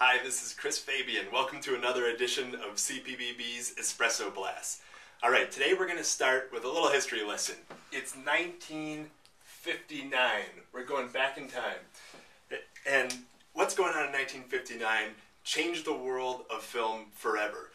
Hi, this is Chris Fabian. Welcome to another edition of CPBB's Espresso Blast. Alright, today we're going to start with a little history lesson. It's 1959. We're going back in time. And what's going on in 1959 changed the world of film forever.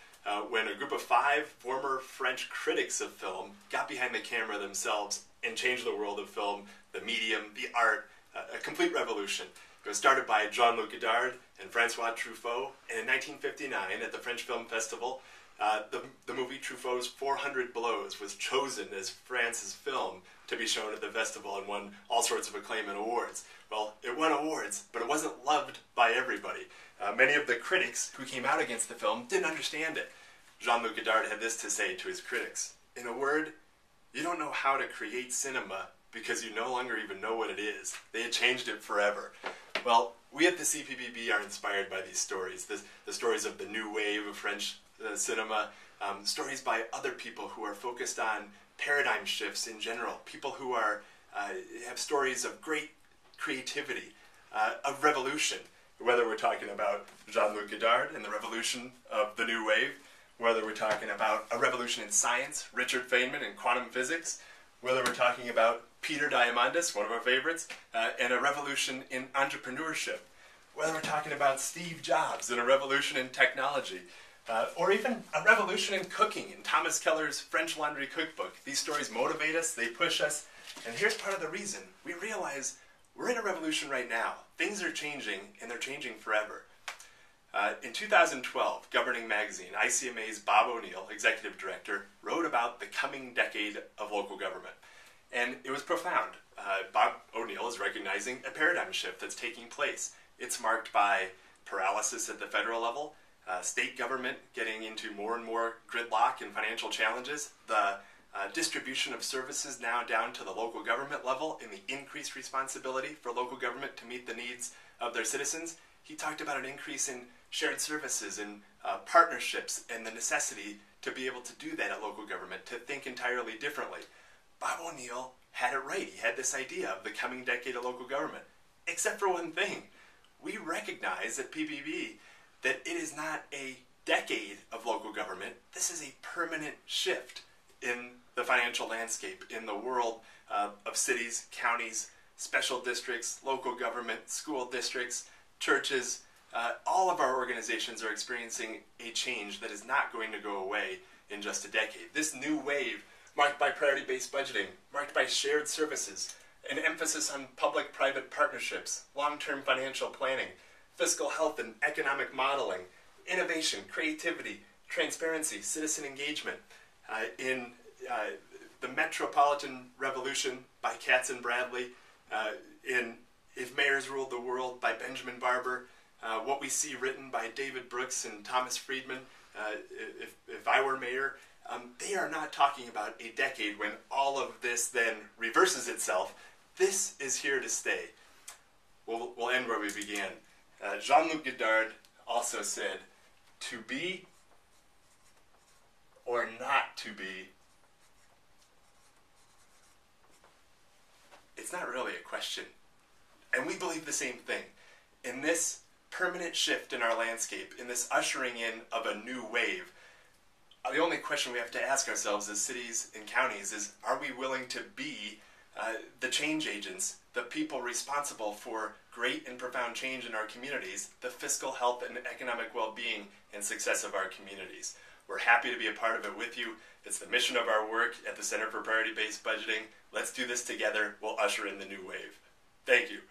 When a group of 5 former French critics of film got behind the camera themselves and changed the world of film, the medium, the art, a complete revolution. It was started by Jean-Luc Godard and Francois Truffaut, and in 1959 at the French Film Festival, the movie Truffaut's 400 Blows was chosen as France's film to be shown at the festival and won all sorts of acclaim and awards. Well, it won awards, but it wasn't loved by everybody. Many of the critics who came out against the film didn't understand it. Jean-Luc Godard had this to say to his critics: "In a word, you don't know how to create cinema because you no longer even know what it is. They had changed it forever." Well, we at the CPBB are inspired by these stories, the stories of the new wave of French cinema, stories by other people who are focused on paradigm shifts in general, people who are have stories of great creativity, of revolution, whether we're talking about Jean-Luc Godard and the revolution of the new wave, whether we're talking about a revolution in science, Richard Feynman and quantum physics, whether we're talking about Peter Diamandis, one of our favorites, and a revolution in entrepreneurship, whether we're talking about Steve Jobs and a revolution in technology, or even a revolution in cooking in Thomas Keller's French Laundry Cookbook. These stories motivate us, they push us, and here's part of the reason. We realize we're in a revolution right now. Things are changing, and they're changing forever. In 2012, Governing Magazine, ICMA's Bob O'Neill, executive director, wrote about the coming decade of local government. And it was profound. Bob O'Neill is recognizing a paradigm shift that's taking place. It's marked by paralysis at the federal level, state government getting into more and more gridlock and financial challenges, the distribution of services now down to the local government level, and the increased responsibility for local government to meet the needs of their citizens. He talked about an increase in shared services and partnerships and the necessity to be able to do that at local government, to think entirely differently. Bob O'Neill had it right. He had this idea of the coming decade of local government. Except for one thing. We recognize at PBB that it is not a decade of local government. This is a permanent shift in the financial landscape, in the world of cities, counties, special districts, local government, school districts, churches. All of our organizations are experiencing a change that is not going to go away in just a decade. This new wave, marked by priority-based budgeting, marked by shared services, an emphasis on public-private partnerships, long-term financial planning, fiscal health and economic modeling, innovation, creativity, transparency, citizen engagement. In the Metropolitan Revolution by Katz and Bradley, in If Mayors Ruled the World by Benjamin Barber, What We See written by David Brooks and Thomas Friedman, If I Were Mayor. They are not talking about a decade when all of this then reverses itself. This is here to stay. We'll end where we began. Jean-Luc Godard also said, "To be or not to be, it's not really a question." And we believe the same thing. In this permanent shift in our landscape, in this ushering in of a new wave, the only question we have to ask ourselves as cities and counties is, are we willing to be the change agents, the people responsible for great and profound change in our communities, the fiscal health and economic well-being and success of our communities? We're happy to be a part of it with you. It's the mission of our work at the Center for Priority-Based Budgeting. Let's do this together. We'll usher in the new wave. Thank you.